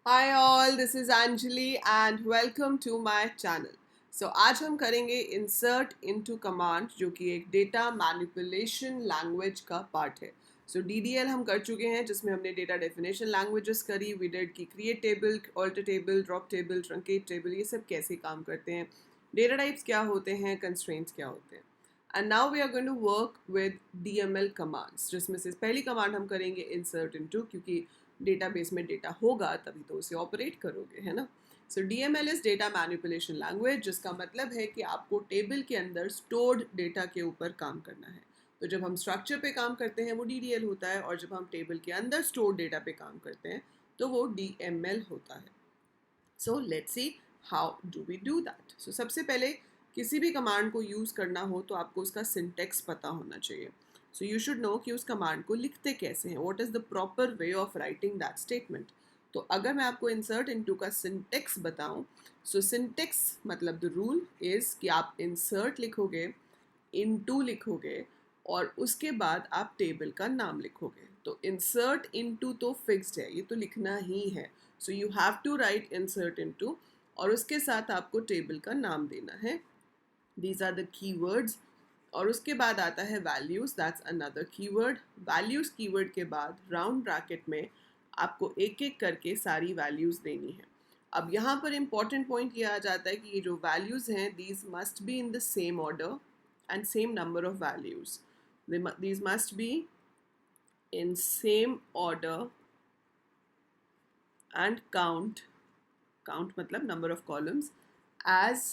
Hi all, this is Anjali and welcome to my channel. So आज हम करेंगे insert into command जो कि एक data manipulation language का part है. So DDL हम कर चुके हैं जिसमें हमने data definition languages करी, we did कि create table, alter table, drop table, truncate table ये सब कैसे काम करते हैं, data types क्या होते हैं, constraints क्या होते हैं. And now we are going to work with DML commands जिसमें से पहली command हम करेंगे insert into क्योंकि डेटाबेस में डेटा होगा तभी तो उसे ऑपरेट करोगे, है ना. सो DML is data manipulation language जिसका मतलब है कि आपको टेबल के अंदर स्टोर्ड डेटा के ऊपर काम करना है. तो जब हम स्ट्रक्चर पे काम करते हैं वो DDL होता है और जब हम टेबल के अंदर स्टोर्ड डेटा पे काम करते हैं तो वो DML होता है. So let's see how do we do that. So सबसे पहले किसी भी कमांड को यूज़ करना हो तो आपको उसका सिंटेक्स पता होना चाहिए. सो यू शुड नो कि उस कमांड को लिखते कैसे हैं, what is the proper way of writing that statement. तो अगर मैं आपको इंसर्ट इनटू का सिंटेक्स बताऊं, सो सिंटेक्स मतलब द रूल इज़ कि आप इंसर्ट लिखोगे, इनटू लिखोगे और उसके बाद आप टेबल का नाम लिखोगे. तो इंसर्ट इनटू तो फिक्स्ड है, ये तो लिखना ही है. So you have to write insert into और उसके साथ आपको टेबल का नाम देना है. These are the keywords. और उसके बाद आता है values, that's another keyword. Values keyword के बाद राउंड ब्रैकेट में आपको एक एक करके सारी वैल्यूज़ देनी है. अब यहाँ पर इम्पॉर्टेंट पॉइंट ये आ जाता है कि ये जो वैल्यूज़ हैं these must be in the same order and same number of values. these must be in same order and count मतलब number of columns as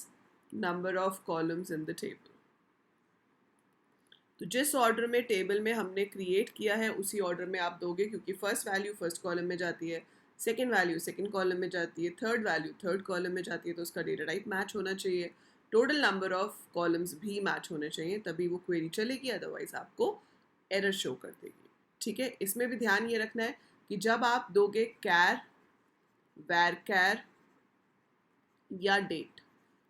number of columns in the table. तो जिस order में table में हमने create किया है उसी order में आप दोगे क्योंकि फर्स्ट वैल्यू फर्स्ट कॉलम में जाती है, सेकंड वैल्यू सेकंड कॉलम में जाती है, थर्ड वैल्यू थर्ड कॉलम में जाती है. तो उसका डेटा टाइप मैच होना चाहिए, टोटल नंबर ऑफ कॉलम्स भी मैच होने चाहिए तभी वो क्वेरी चलेगी, अदरवाइज आपको एरर शो कर देगी. ठीक है, इसमें भी ध्यान ये रखना है कि जब आप दोगे कैर, वैर कैर या date,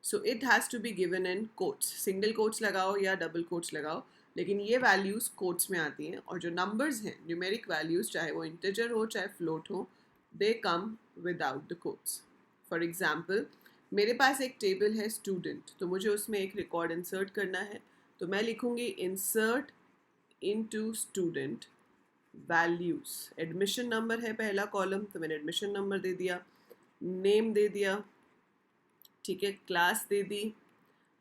so it has to be given in quotes. Single quotes लगाओ या डबल कोट्स लगाओ, लेकिन ये वैल्यूज़ कोट्स में आती हैं. और जो नंबर्स हैं न्यूमेरिक वैल्यूज़, चाहे वो इंटीजर हो चाहे फ्लोट हो, they come without the quotes. For example मेरे पास एक टेबल है स्टूडेंट, तो मुझे उसमें एक रिकॉर्ड इंसर्ट करना है. तो मैं लिखूँगी insert into student values. Admission number है पहला कॉलम, तो मैंने एडमिशन नंबर दे दिया, नेम दे दिया, ठीक है, क्लास दे दी,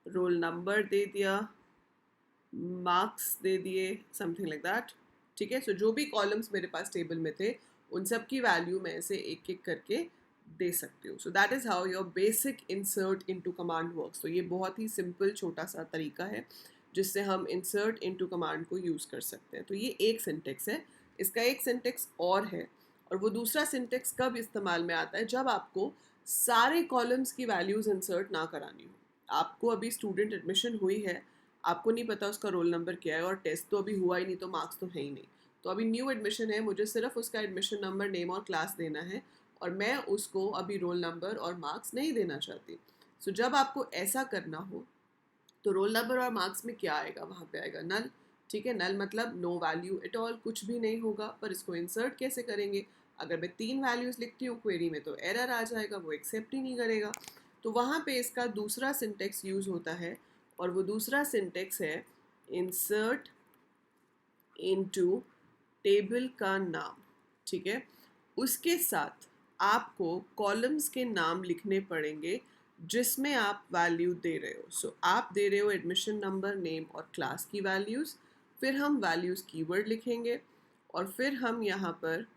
रोल नंबर दे दिया, मार्क्स दे दिए, समथिंग लाइक दैट. ठीक है, सो जो भी कॉलम्स मेरे पास टेबल में थे उन सब की वैल्यू मैं ऐसे एक एक करके दे सकती हूँ. So that is how your basic insert into command works. तो ये बहुत ही सिंपल छोटा सा तरीका है जिससे हम इंसर्ट इनटू कमांड को यूज़ कर सकते हैं. तो ये एक सिंटेक्स है. इसका एक सिंटेक्स और है, और वो दूसरा सिंटेक्स कब इस्तेमाल में आता है, जब आपको सारे कॉलम्स की वैल्यूज़ इंसर्ट ना करानी हो. आपको अभी स्टूडेंट एडमिशन हुई है, आपको नहीं पता उसका रोल नंबर क्या है और टेस्ट तो अभी हुआ ही नहीं तो मार्क्स तो है ही नहीं. तो अभी न्यू एडमिशन है, मुझे सिर्फ उसका एडमिशन नंबर, नेम और क्लास देना है और मैं उसको अभी रोल नंबर और मार्क्स नहीं देना चाहती. सो जब आपको ऐसा करना हो तो रोल नंबर और मार्क्स में क्या आएगा, वहाँ पे आएगा नल. ठीक है, नल मतलब नो वैल्यू एट ऑल, कुछ भी नहीं होगा. पर इसको इंसर्ट कैसे करेंगे, अगर मैं 3 वैल्यूज़ लिखती हूँ क्वेरी में तो एरर आ जाएगा, वो एक्सेप्ट ही नहीं करेगा. तो वहाँ पे इसका दूसरा सिंटेक्स यूज़ होता है और वो दूसरा सिंटेक्स है इंसर्ट इनटू टेबल का नाम. ठीक है, उसके साथ आपको कॉलम्स के नाम लिखने पड़ेंगे जिसमें आप वैल्यू दे रहे हो. सो आप दे रहे हो एडमिशन नंबर, नेम और क्लास की वैल्यूज़, फिर हम वैल्यूज़ कीवर्ड लिखेंगे और फिर हम यहाँ पर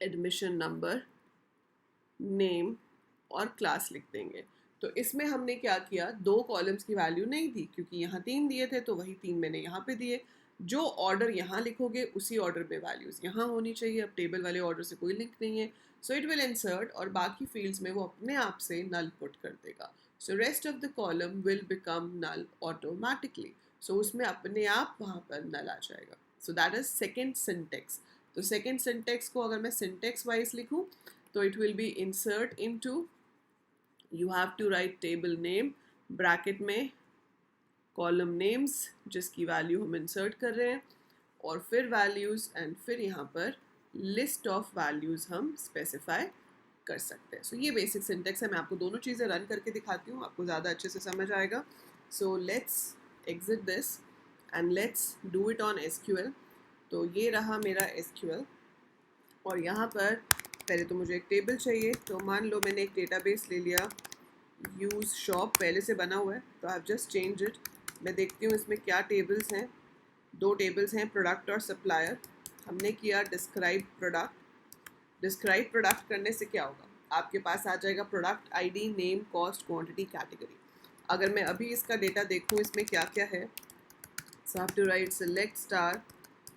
एडमिशन नंबर, नेम और क्लास लिख देंगे. तो इसमें हमने क्या किया, 2 कॉलम्स की वैल्यू नहीं दी क्योंकि यहाँ 3 दिए थे तो वही 3 मैंने यहाँ पे दिए. जो ऑर्डर यहाँ लिखोगे उसी ऑर्डर में वैल्यूज़ यहाँ होनी चाहिए. अब टेबल वाले ऑर्डर से कोई लिंक नहीं है. सो इट विल इंसर्ट और बाकी फील्ड्स में वो अपने आप से नल पुट कर देगा. So rest of the column will become null automatically. So उसमें अपने आप वहाँ पर नल आ जाएगा. So that is second syntax. तो सेकेंड सिंटेक्स को अगर मैं सिंटेक्स वाइज लिखूँ तो it will be insert into, you have to write table name, bracket में कॉलम नेम्स जिसकी वैल्यू हम इंसर्ट कर रहे हैं और फिर वैल्यूज़ एंड फिर यहाँ पर लिस्ट ऑफ वैल्यूज़ हम स्पेसिफाई कर सकते हैं. सो ये बेसिक सिंटेक्स है. मैं आपको दोनों चीज़ें रन करके दिखाती हूँ, आपको ज़्यादा अच्छे से समझ आएगा. So let's exit this and let's do it on SQL. तो ये रहा मेरा SQL और यहाँ पर पहले तो मुझे एक टेबल चाहिए. तो मान लो मैंने एक डेटाबेस ले लिया, यूज़ शॉप पहले से बना हुआ है, तो आई जस्ट चेंज इट. मैं देखती हूँ इसमें क्या टेबल्स हैं. 2 टेबल्स हैं, प्रोडक्ट और सप्लायर. हमने किया डिस्क्राइब प्रोडक्ट. डिस्क्राइब प्रोडक्ट करने से क्या होगा, आपके पास आ जाएगा product ID, name, cost, quantity, category. अगर मैं अभी इसका डेटा देखूँ इसमें क्या क्या है, so have to write select star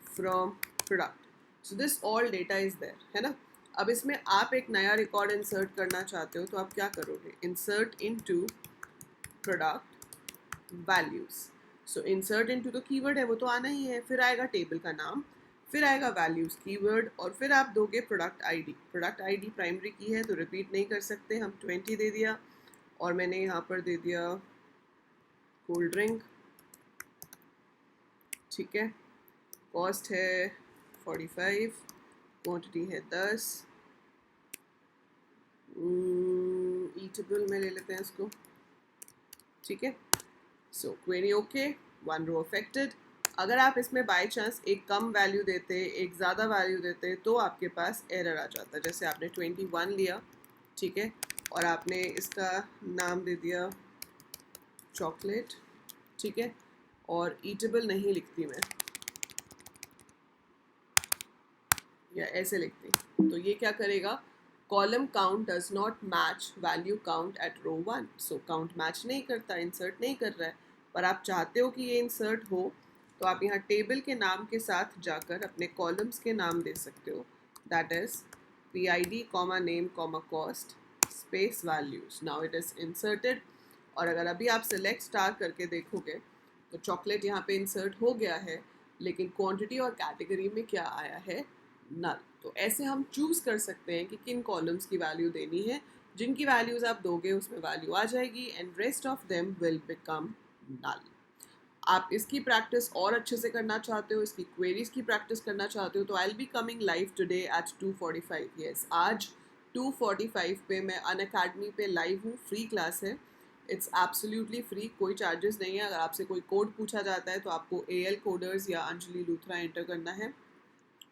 from product. So this all data is there, है ना. अब इसमें आप एक नया रिकॉर्ड इंसर्ट करना चाहते हो तो आप क्या करोगे, इंसर्ट इनटू प्रोडक्ट वैल्यूज़. सो इंसर्ट इनटू तो कीवर्ड है, वो तो आना ही है. फिर आएगा टेबल का नाम, फिर आएगा वैल्यूज़ कीवर्ड और फिर आप दोगे product ID. Product ID primary की है तो रिपीट नहीं कर सकते. हम 20 दे दिया और मैंने यहाँ पर दे दिया कोल्ड ड्रिंक. ठीक है. कॉस्ट है 45, क्वांटिटी है 10. ईटेबल में ले लेते हैं इसको. ठीक है. सो क्वेरी ओके, 1 रो अफेक्टेड. अगर आप इसमें बाय चांस एक कम वैल्यू देते, एक ज़्यादा वैल्यू देते तो आपके पास एरर आ जाता. जैसे आपने 21 लिया, ठीक है, और आपने इसका नाम दे दिया चॉकलेट. ठीक है, और ईटेबल नहीं लिखती मैं, या ऐसे लिखती, तो ये क्या करेगा, column count does not match value count at row 1. So count match नहीं करता, इंसर्ट नहीं कर रहा है. पर आप चाहते हो कि ये इंसर्ट हो तो आप यहाँ टेबल के नाम के साथ जाकर अपने कॉलम्स के नाम दे सकते हो. That is PID, name, cost, space values. Now it is inserted. और अगर अभी आप सेलेक्ट स्टार करके देखोगे तो चॉकलेट यहाँ पे इंसर्ट हो गया है, लेकिन क्वांटिटी और कैटेगरी में क्या आया है, नल. तो ऐसे हम चूज़ कर सकते हैं कि किन कॉलम्स की वैल्यू देनी है. जिनकी वैल्यूज़ आप दोगे उसमें वैल्यू आ जाएगी and rest of them will become null. आप इसकी प्रैक्टिस और अच्छे से करना चाहते हो, इसकी क्वेरीज़ की प्रैक्टिस करना चाहते हो, तो I will be coming live today at 2:45. Yes, आज 2:45 पे मैं अनअकैडमी पे लाइव हूँ. फ्री क्लास है, इट्स एब्सोल्युटली फ्री, कोई चार्जेस नहीं है. अगर आपसे कोई कोड पूछा जाता है तो आपको AL कोडर्स या अंजलि लूथरा एंटर करना है,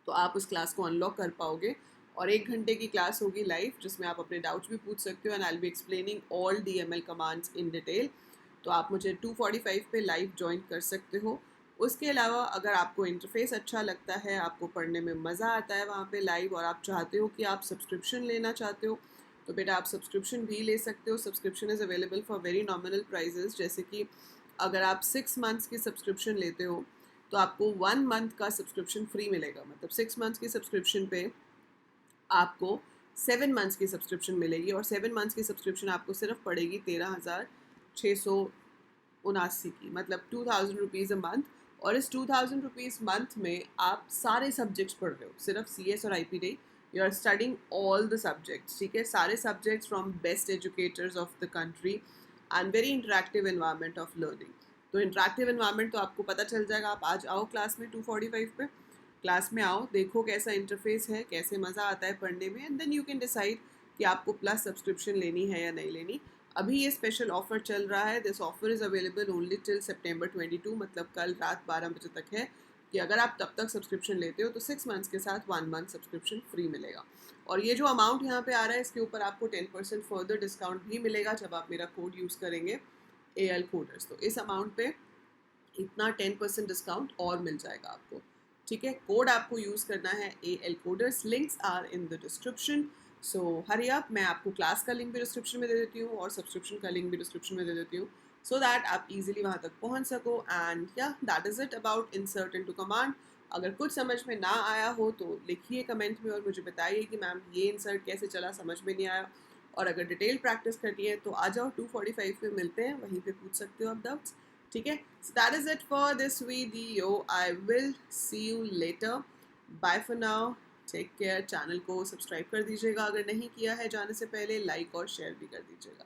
तो आप उस क्लास को अनलॉक कर पाओगे. और 1 घंटे की क्लास होगी लाइव, जिसमें आप अपने डाउट्स भी पूछ सकते हो and I will be explaining all DML commands in detail. तो आप मुझे 2:45 पे लाइव ज्वाइन कर सकते हो. उसके अलावा अगर आपको इंटरफेस अच्छा लगता है, आपको पढ़ने में मज़ा आता है वहाँ पे लाइव, और आप चाहते हो कि आप सब्सक्रिप्शन लेना चाहते हो, तो बेटा आप सब्सक्रिप्शन भी ले सकते हो. Subscription is available for very nominal prices. जैसे कि अगर आप 6 मंथ्स की सब्सक्रिप्शन लेते हो तो आपको 1 मंथ का सब्सक्रिप्शन फ्री मिलेगा. मतलब 6 मंथ्स की सब्सक्रिप्शन पे आपको 7 मंथ्स की सब्सक्रिप्शन मिलेगी, और 7 मंथ्स की सब्सक्रिप्शन आपको सिर्फ पड़ेगी 13,679 की, मतलब 2000 रुपीज़ अ मंथ. और इस 2000 रुपीज़ मंथ में आप सारे सब्जेक्ट्स पढ़ रहे हो, सिर्फ CS और IP नहीं. You are studying all the subjects. ठीक है, सारे subjects from best educators of the country and very interactive environment of learning. तो इंटरेक्टिव एनवायरनमेंट तो आपको पता चल जाएगा. आप आज आओ क्लास में 2:45 पे, क्लास में आओ, देखो कैसा इंटरफेस है, कैसे मज़ा आता है पढ़ने में, and then you can decide कि आपको प्लस सब्सक्रिप्शन लेनी है या नहीं लेनी. अभी ये स्पेशल ऑफर चल रहा है. This offer is available only till September 22, मतलब कल रात 12 बजे तक है, कि अगर आप तब तक सब्सक्रिप्शन लेते हो तो 6 मंथ्स के साथ 1 मंथ सब्सक्रिप्शन फ्री मिलेगा. और ये जो अमाउंट यहाँ पे आ रहा है, इसके ऊपर आपको 10% फर्दर डिस्काउंट भी मिलेगा जब आप मेरा कोड यूज़ करेंगे AL कोडर्स. तो इस अमाउंट पे इतना 10% डिस्काउंट और मिल जाएगा आपको. ठीक है, कोड आपको यूज़ करना है AL coders. Links are in the description. So hurry up. मैं आपको क्लास का लिंक भी डिस्क्रिप्शन में दे देती हूँ और सब्सक्रिप्शन का लिंक भी डिस्क्रिप्शन में दे देती हूँ, सो दैट आप इजीली वहाँ तक पहुँच सको. एंड या that is it about insert into command. अगर कुछ समझ में ना आया हो तो लिखिए कमेंट में और मुझे बताइए कि मैम ये इंसर्ट कैसे चला, समझ में नहीं आया. और अगर डिटेल प्रैक्टिस करनी है तो आ जाओ, 2:45 पे मिलते हैं, वहीं पे पूछ सकते हो आप डाउट्स. ठीक है, so that is it for this video. I will see you later. Bye for now. Take care. Channel को सब्सक्राइब कर दीजिएगा अगर नहीं किया है, जाने से पहले लाइक और शेयर भी कर दीजिएगा.